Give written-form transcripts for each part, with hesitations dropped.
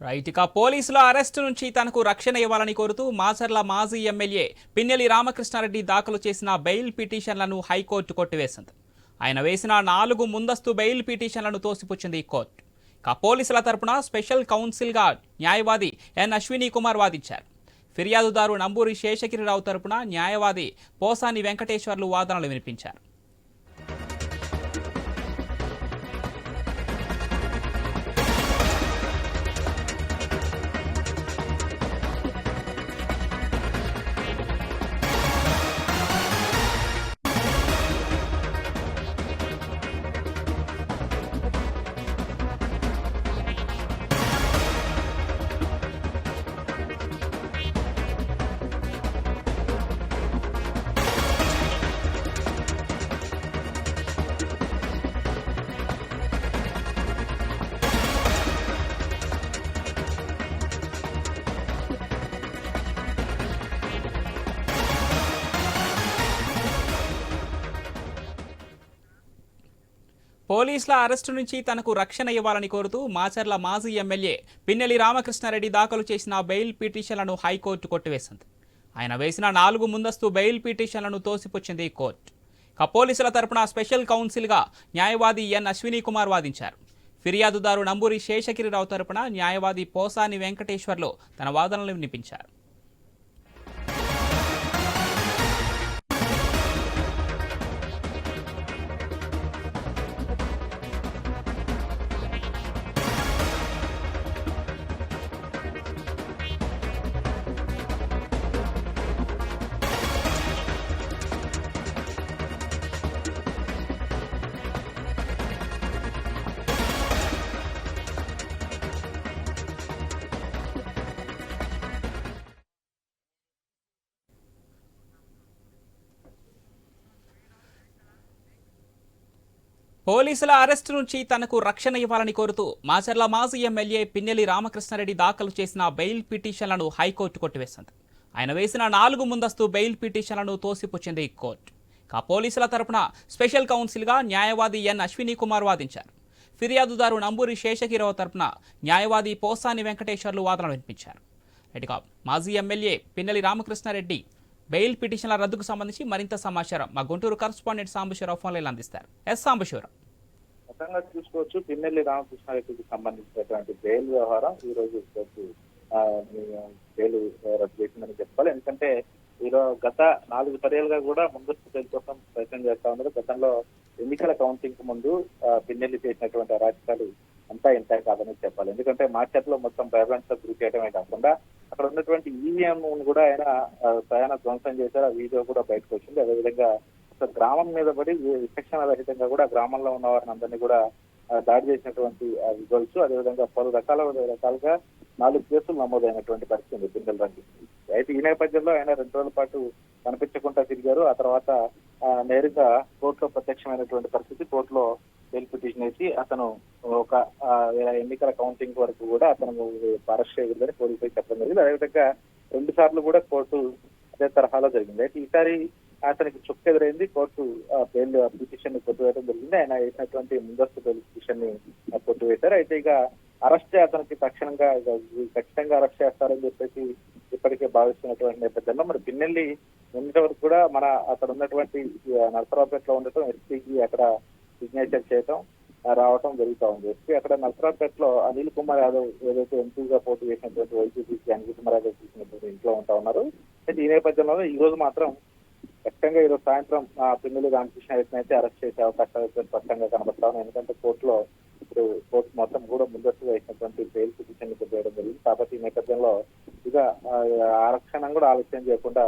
Right. ఇక పోలీసుల arrest నుంచి తనకు రక్షణ ఇవ్వాలని కోరుతూ మాచర్ల మాజీ ఎమ్మెల్యే పిన్నెల్లి రామకృష్ణారెడ్డి దాఖలు చేసిన బెయిల్ పిటిషన్లను హైకోర్టు కొట్టివేసింది. ఆయన వేసిన 4 ముందస్తు బెయిల్ పిటిషన్లను తోసిపుచ్చింది కోర్టు. ఇక పోలీసుల తరపున స్పెషల్ కౌన్సిల్గా న్యాయవాది ఎన్ అశ్విని కుమార్ వాదించారు. ఫిర్యాదుదారు నంబూరి శేషగిరిరావు తరపున న్యాయవాది పోసాని వెంకటేశ్వర్లు వాదనలు వినిపించారు. పోలీసుల అరెస్టు నుంచి తనకు రక్షణ ఇవ్వాలని కోరుతూ మాచర్ల మాజీ ఎమ్మెల్యే పిన్నెల్లి రామకృష్ణారెడ్డి దాఖలు చేసిన బెయిల్ పిటిషన్లను హైకోర్టు కొట్టివేసింది. ఆయన వేసిన 4 ముందస్తు బెయిల్ పిటిషన్లను తోసిపుచ్చింది కోర్టు. ఇక పోలీసుల తరపున స్పెషల్ కౌన్సిల్గా న్యాయవాది ఎన్ అశ్విని కుమార్ వాదించారు. ఫిర్యాదుదారు నంబూరి శేషగిరిరావు తరపున న్యాయవాది పోసాని వెంకటేశ్వర్లు తన వాదనలు వినిపించారు. పోలీసుల అరెస్టు నుంచి తనకు రక్షణ ఇవ్వాలని కోరుతూ మాచర్ల మాజీ ఎమ్మెల్యే పిన్నెల్లి రామకృష్ణారెడ్డి దాఖలు చేసిన బెయిల్ పిటిషన్లను హైకోర్టు కొట్టివేసింది. ఆయన వేసిన 4 ముందస్తు బెయిల్ పిటిషన్లను తోసిపుచ్చింది కోర్టు. ఇక పోలీసుల తరపున స్పెషల్ కౌన్సిల్గా న్యాయవాది ఎన్ అశ్విని కుమార్ వాదించారు. ఫిర్యాదుదారు నంబూరి శేషగిరిరావు తరపున న్యాయవాది పోసాని వెంకటేశ్వర్లు వాదనలు వినిపించారు. ఇక మాజీ ఎమ్మెల్యే పిన్నెల్లి రామకృష్ణారెడ్డి బెయిల్ పిటిషన్ల రద్దుకు సంబంధించి మరింత సమాచారం మా గుంటూరు కరస్పాండెంట్ సాంబశివరావు ఫోన్లైన్ అందిస్తారు. ఎస్ సాంబశివరావు. మొత్తంగా చూసుకోవచ్చు, పిన్నెల్లి రామకృష్ణారెడ్డికి సంబంధించినటువంటి బెయిల్ వ్యవహారం ఈ రోజు కోర్టు బెయిల్ రద్దు చేసిందని చెప్పాలి. ఎందుకంటే ఈరోజు గత 4 పర్యాలుగా కూడా ముందస్తు బెయిల్ కోసం ప్రయత్నం చేస్తా ఉన్నారు. గతంలో ఎన్నికల కౌంటింగ్ కు ముందు పిన్నెల్లి చేసినటువంటి అరాచకాలు అంతా ఇంత కాదని చెప్పాలి. ఎందుకంటే మార్కెట్ లో మొత్తం భయభ్రాంతితో గురి చేయడమే కాకుండా అక్కడ ఉన్నటువంటి ఈవీఎం కూడా ఆయన ప్రయాణ ధ్వంసం చేశారు. ఆ వీడియో కూడా బయటకు వచ్చింది. అదేవిధంగా గ్రామం మీద పడి విచక్షణ రహితంగా కూడా గ్రామంలో ఉన్న వారిని అందరినీ కూడా దాడి చేసినటువంటి విజువల్స్, అదేవిధంగా పలు రకాలుగా 4 కేసులు నమోదైనటువంటి పరిస్థితి ఉంది పిన్నెల్లి రామకృష్ణ. అయితే ఈ నేపథ్యంలో ఆయన 2 రోజుల పాటు కనిపించకుండా తిరిగారు. ఆ తర్వాత నేరుగా కోర్టులో ప్రత్యక్షమైనటువంటి పరిస్థితి. కోర్టులో బెయిల్ పిటిషన్ వేసి అతను ఒక ఎన్నికల కౌంటింగ్ వరకు కూడా అతను అరెస్ట్ చేయకూడదని పోలీసులకు చెప్పడం జరిగింది. అదేవిధంగా 2 సార్లు కూడా కోర్టు అదే తరహాలో జరిగింది. అయితే ఈసారి అతనికి చుక్కెదురైంది. కోర్టు బెయిల్ పిటిషన్ ని కొట్టివేయడం జరిగింది. ఆయన వేసినటువంటి ముందస్తు బెయిల్ పిటిషన్ ని కొట్టివేశారు. అయితే ఇక అరెస్ట్ అతనికి ఖచ్చితంగా అరెస్ట్ చేస్తారని చెప్పేసి ఇప్పటికే భావిస్తున్నటువంటి నేపథ్యంలో మరి పిన్నెల్లి నిన్నటి వరకు కూడా అక్కడ ఉన్నటువంటి నరసరావుపేటలో ఉండటం, ఎస్పీకి అక్కడ సిగ్నేచర్ చేయటం రావటం జరుగుతూ ఉంది. ఎస్పీ అక్కడ నరసరావుపేటలో అనిల్ కుమార్ యాదవ్ ఏదైతే ఎంపీగా పోటీ చేసినటువంటి వైసీపీకి అనిల్ కుమార్ యాదవ్ చూసినటువంటి ఇంట్లో ఉంటా ఉన్నారు. అయితే ఈ నేపథ్యంలో ఈ రోజు మాత్రం ఖచ్చితంగా ఈరోజు సాయంత్రం పిన్నెల్లి రామకృష్ణారెడ్డిని అయితే అరెస్ట్ చేసే అవకాశాలు అయితే స్పష్టంగా కనబడతా ఉన్నాయి. ఎందుకంటే కోర్టులో ఇప్పుడు కోర్టు మొత్తం కూడా ముందస్తుగా వేసినటువంటి బెయిల్ పిటిషన్ చేయడం జరిగింది. కాబట్టి ఈ నేపథ్యంలో ఇక ఆరక్షణం కూడా ఆలస్యం చేయకుండా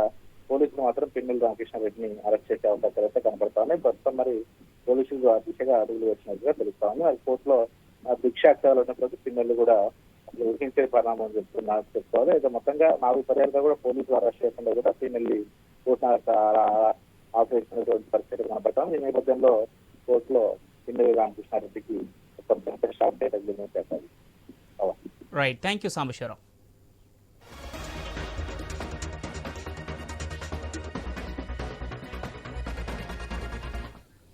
పోలీసులు మాత్రం పిన్నెల్లి రామకృష్ణారెడ్డిని అరెస్ట్ చేసే అవకాశాలు అయితే కనబడతా ఉన్నాయి. ప్రస్తుతం మరి పోలీసులు ఆ దిశగా అడుగులు వచ్చినట్టుగా తెలుస్తా ఉంది. అది కోర్టులో భిక్షాక్షాలు ఉన్నప్పుడు పిన్నెల్లి కూడా ఊహించే పరిణామం చెప్పుకోవాలి. అయితే మొత్తంగా 4 పర్యాలుగా కూడా పోలీసులు అరెస్ట్ చేయకుండా కూడా పిన్నెల్లి కోర్టు ఆశ్రయిస్తున్నటువంటి పరిస్థితి కనబడతాం. ఈ నేపథ్యంలో కోర్టులో పిన్నెల్లి రామకృష్ణారెడ్డికి కొంచెం షాక్ చేయడం చెప్పాలి. రైట్. Thank you Sambasivarao.